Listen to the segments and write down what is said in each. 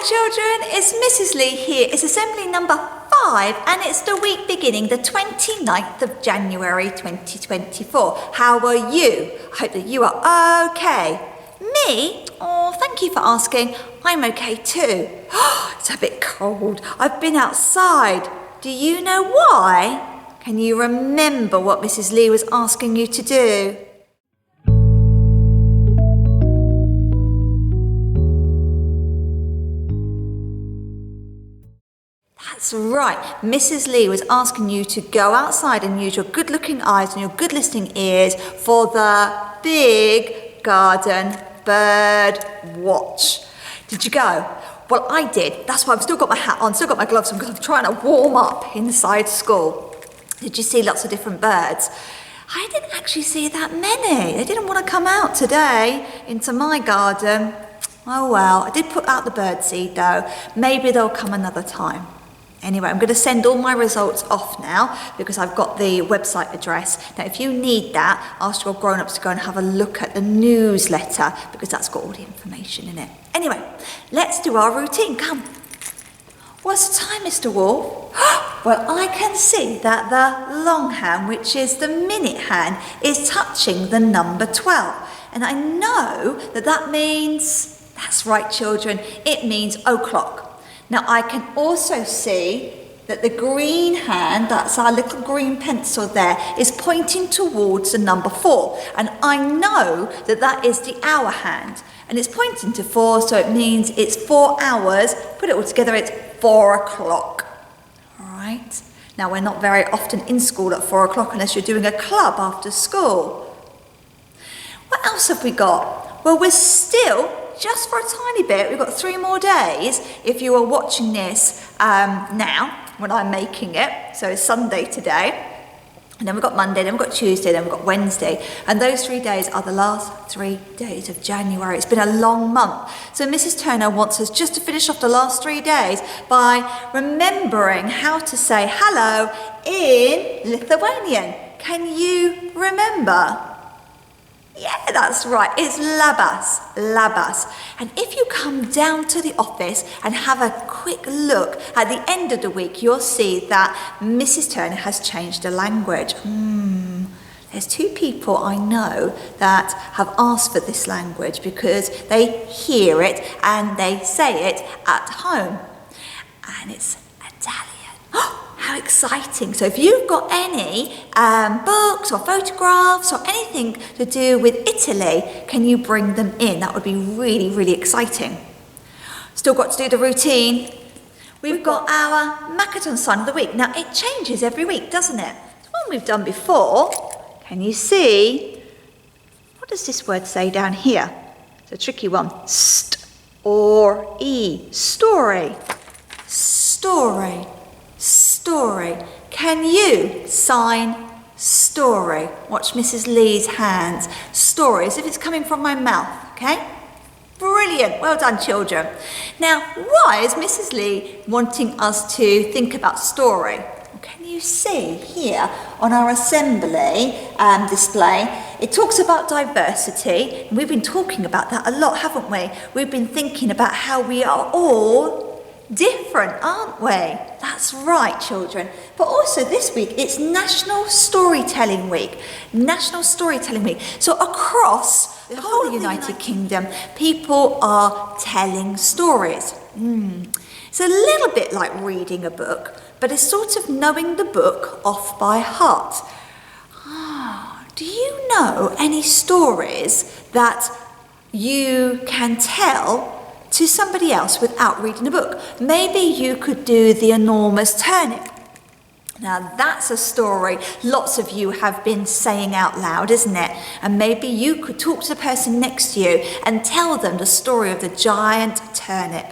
children, it's Mrs. Lee here. It's assembly number 5 and it's the week beginning the 29th of January 2024. How are you? I hope that you are okay. Me? Oh, thank you for asking. I'm okay too. It's a bit cold. I've been outside. Do you know why? Can you remember what Mrs. Lee was asking you to do? That's right. Mrs. Lee was asking you to go outside and use your good-looking eyes and your good listening ears for the big garden bird watch. Did you go? Well, I did. That's why I've still got my hat on, still got my gloves on, because I'm trying to warm up inside school. Did you see lots of different birds? I didn't actually see that many. They didn't want to come out today into my garden. Oh well, I did put out the birdseed though. Maybe they'll come another time. Anyway, I'm going to send all my results off now because I've got the website address. Now, if you need that, ask your grown-ups to go and have a look at the newsletter because that's got all the information in it. Anyway, let's do our routine. Come. What's the time, Mr. Wolf? Well, I can see that the long hand, which is the minute hand, is touching the number 12. And I know that that means, that's right, children, it means o'clock. Now, I can also see that the green hand, that's our little green pencil there, is pointing towards the number 4. And I know that that is the hour hand. And it's pointing to 4, so it means it's 4 hours. Put it all together, it's 4 o'clock. All right? Now, we're not very often in school at 4 o'clock unless you're doing a club after school. What else have we got? Well, we're still, just for a tiny bit, we've got 3 more days if you are watching this now when I'm making it. So it's Sunday today. And then we've got Monday, then we've got Tuesday, then we've got Wednesday. And those 3 days are the last 3 days of January. It's been a long month. So Mrs. Turner wants us just to finish off the last 3 days by remembering how to say hello in Lithuanian. Can you remember? Yeah, that's right. It's labas, labas. And if you come down to the office and have a quick look at the end of the week, you'll see that Mrs. Turner has changed the language. There's 2 people I know that have asked for this language because they hear it and they say it at home. And it's Italian. How exciting. So if you've got any books or photographs or anything to do with Italy, can you bring them in? That would be really, really exciting. Still got to do the routine. We've got our Makaton sign of the week. Now, it changes every week, doesn't it? It's one we've done before. Can you see? What does this word say down here? It's a tricky one. St or E. Story. Story. Story. Can you sign story? Watch Mrs. Lee's hands. Story, as if it's coming from my mouth, okay? Brilliant. Well done, children. Now, why is Mrs. Lee wanting us to think about story? Well, can you see here on our assembly display, it talks about diversity. And we've been talking about that a lot, haven't we? We've been thinking about how we are all different, aren't we? That's right, children. But also this week, it's National Storytelling Week. National Storytelling Week. So across the whole of the United Kingdom, people are telling stories. It's a little bit like reading a book, but it's sort of knowing the book off by heart. Do you know any stories that you can tell to somebody else without reading a book? Maybe you could do The Enormous Turnip. Now that's a story lots of you have been saying out loud, isn't it? And maybe you could talk to the person next to you and tell them the story of the giant turnip.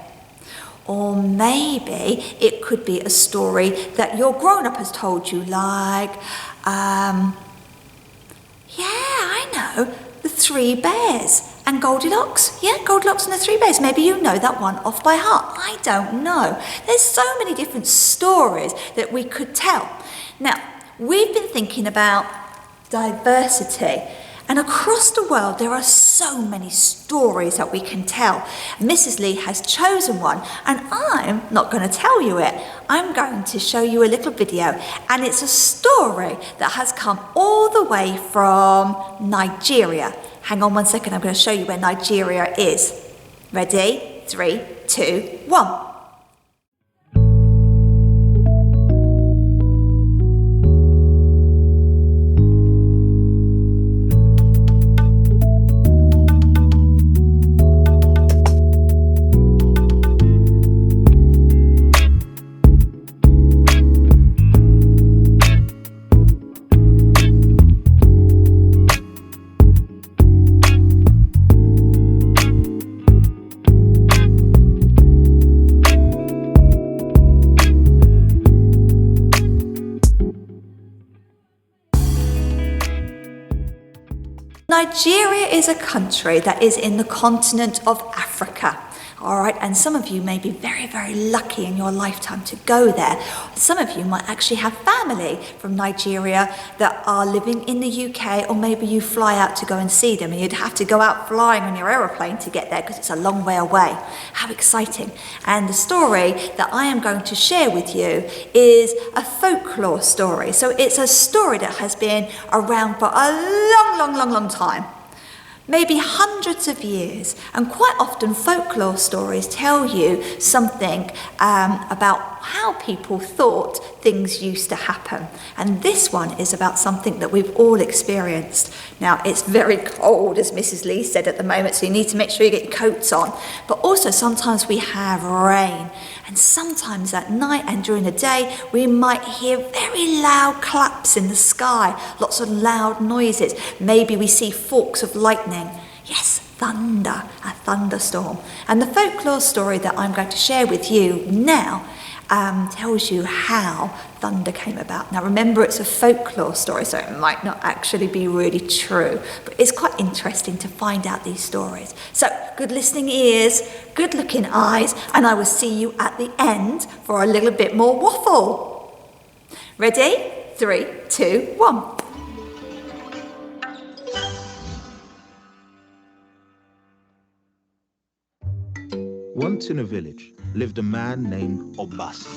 Or maybe it could be a story that your grown-up has told you, like, I know, The 3 Bears. And Goldilocks, yeah, Goldilocks and the 3 Bears. Maybe you know that one off by heart. I don't know. There's so many different stories that we could tell. Now, we've been thinking about diversity. And across the world, there are so many stories that we can tell. Mrs. Lee has chosen one, and I'm not going to tell you it. I'm going to show you a little video, and it's a story that has come all the way from Nigeria. Hang on one second, I'm going to show you where Nigeria is. Ready? 3, 2, 1. Nigeria is a country that is in the continent of Africa. All right, and some of you may be very, very lucky in your lifetime to go there. Some of you might actually have family from Nigeria that are living in the UK, or maybe you fly out to go and see them and you'd have to go out flying on your aeroplane to get there because it's a long way away. How exciting. And the story that I am going to share with you is a folklore story. So it's a story that has been around for a long time. Maybe hundreds of years, and quite often folklore stories tell you something about how people thought things used to happen. And this one is about something that we've all experienced. Now, it's very cold, as Mrs. Lee said at the moment, so you need to make sure you get your coats on. But also sometimes we have rain, and sometimes at night and during the day we might hear very loud claps in the sky, lots of loud noises. Maybe we see forks of lightning. Yes, thunder, a thunderstorm. And the folklore story that I'm going to share with you now tells you how thunder came about. Now remember, it's a folklore story, so it might not actually be really true, but it's quite interesting to find out these stories. So good listening ears, good looking eyes, and I will see you at the end for a little bit more waffle. Ready? 3, 2, 1. Once in a village lived a man named Obasi.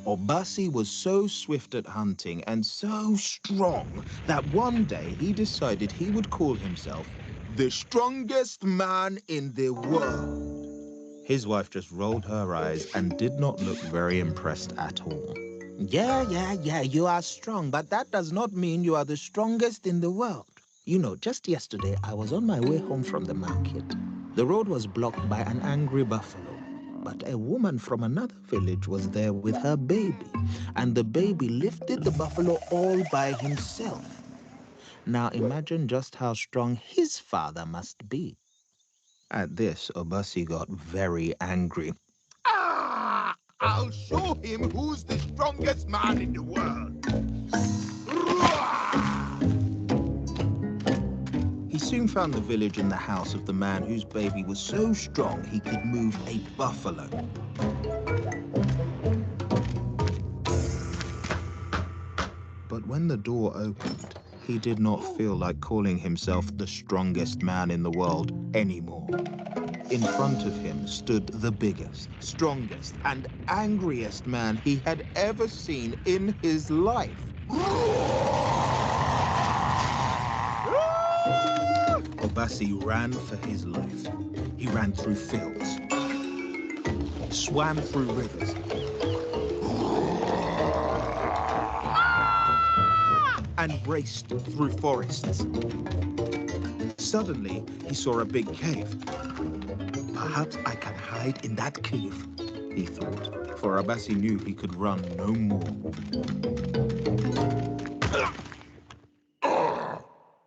Obasi was so swift at hunting and so strong that one day he decided he would call himself the strongest man in the world. His wife just rolled her eyes and did not look very impressed at all. Yeah, you are strong, but that does not mean you are the strongest in the world. You know, just yesterday I was on my way home from the market. The road was blocked by an angry buffalo, but a woman from another village was there with her baby, and the baby lifted the buffalo all by himself. Now imagine just how strong his father must be. At this, Obasi got very angry. Ah! I'll show him who's the strongest man in the world. He soon found the village and the house of the man whose baby was so strong he could move a buffalo. But when the door opened, he did not feel like calling himself the strongest man in the world anymore. In front of him stood the biggest, strongest, and angriest man he had ever seen in his life. Obasi ran for his life. He ran through fields, swam through rivers, and raced through forests. Suddenly, he saw a big cave. Perhaps I can hide in that cave, he thought, for Obasi knew he could run no more.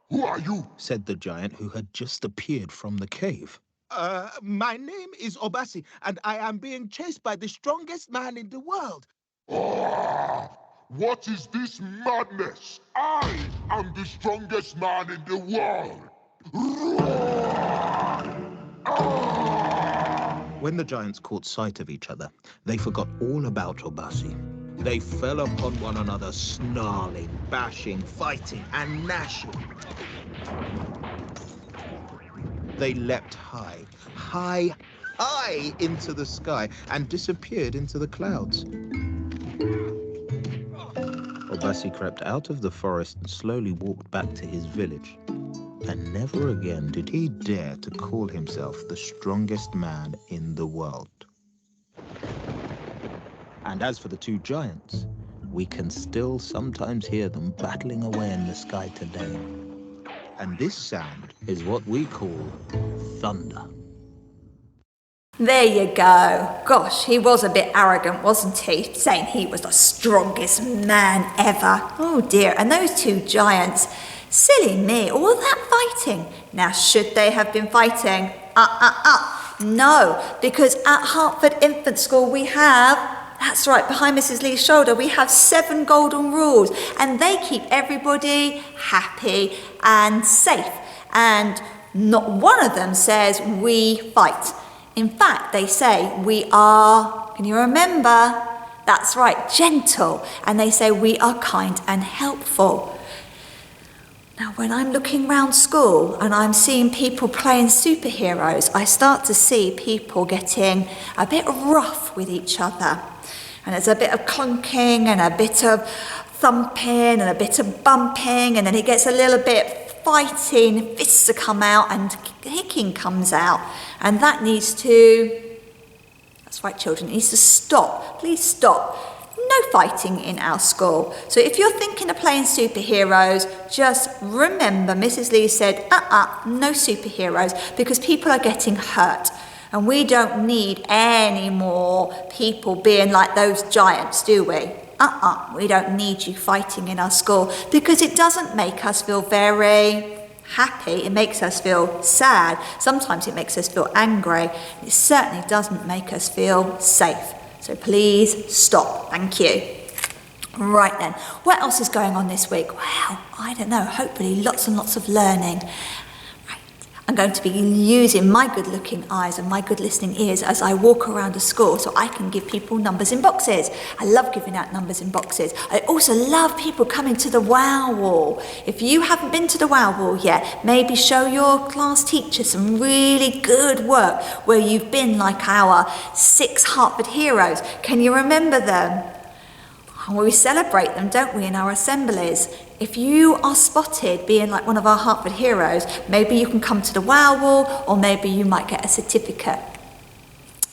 Who are you? Said the giant who had just appeared from the cave. My name is Obasi, and I am being chased by the strongest man in the world. What is this madness? I am the strongest man in the world. When the giants caught sight of each other, they forgot all about Obasi. They fell upon one another, snarling, bashing, fighting, and gnashing. They leapt high, high, high into the sky and disappeared into the clouds. Obasi crept out of the forest and slowly walked back to his village. And never again did he dare to call himself the strongest man in the world. And as for the two giants, we can still sometimes hear them battling away in the sky today. And this sound is what we call thunder. There you go. Gosh, he was a bit arrogant, wasn't he? Saying he was the strongest man ever. Oh dear, and those two giants. Silly me, all that fighting. Now, should they have been fighting? No, because at Hertford Infant School we have, that's right, behind Mrs. Lee's shoulder, we have 7 golden rules, and they keep everybody happy and safe. And not one of them says we fight. In fact, they say we are, can you remember? That's right, gentle. And they say we are kind and helpful. Now, when I'm looking round school and I'm seeing people playing superheroes, I start to see people getting a bit rough with each other. And there's a bit of clunking and a bit of thumping and a bit of bumping, and then it gets a little bit fighting, fists come out and kicking comes out. And that needs to, that's right children, it needs to stop. Please stop. No fighting in our school. So if you're thinking of playing superheroes, just remember Mrs. Lee said, no superheroes, because people are getting hurt. And we don't need any more people being like those giants, do we? We don't need you fighting in our school, because it doesn't make us feel very happy. It makes us feel sad. Sometimes it makes us feel angry. It certainly doesn't make us feel safe. So please stop. Thank you. Right then, what else is going on this week? Well, I don't know. Hopefully lots and lots of learning. I'm going to be using my good-looking eyes and my good-listening ears as I walk around the school so I can give people numbers in boxes. I love giving out numbers in boxes. I also love people coming to the Wow Wall. If you haven't been to the Wow Wall yet, maybe show your class teacher some really good work where you've been like our 6 Hertford heroes. Can you remember them? We celebrate them, don't we, in our assemblies. If you are spotted being like one of our Hertford heroes, maybe you can come to the Wow Wall, or maybe you might get a certificate.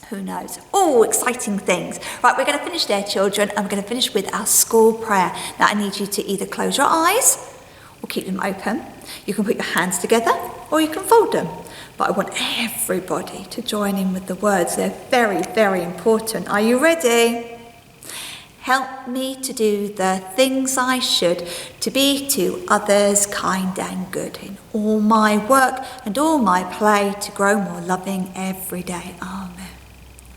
Who knows? Oh, exciting things. Right, we're going to finish there, children, and we're going to finish with our school prayer. Now, I need you to either close your eyes or keep them open. You can put your hands together or you can fold them. But I want everybody to join in with the words. They're very, very important. Are you ready? Help me to do the things I should, to be to others kind and good, in all my work and all my play, to grow more loving every day. Amen.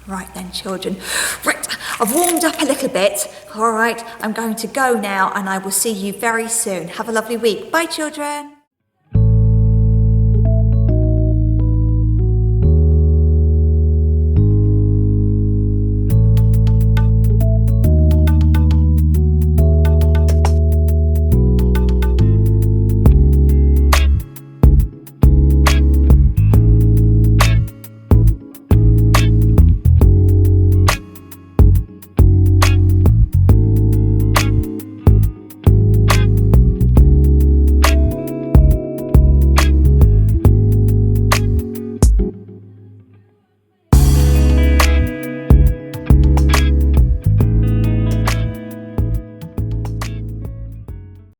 Right then, children. Right, I've warmed up a little bit. All right, I'm going to go now, and I will see you very soon. Have a lovely week. Bye, children.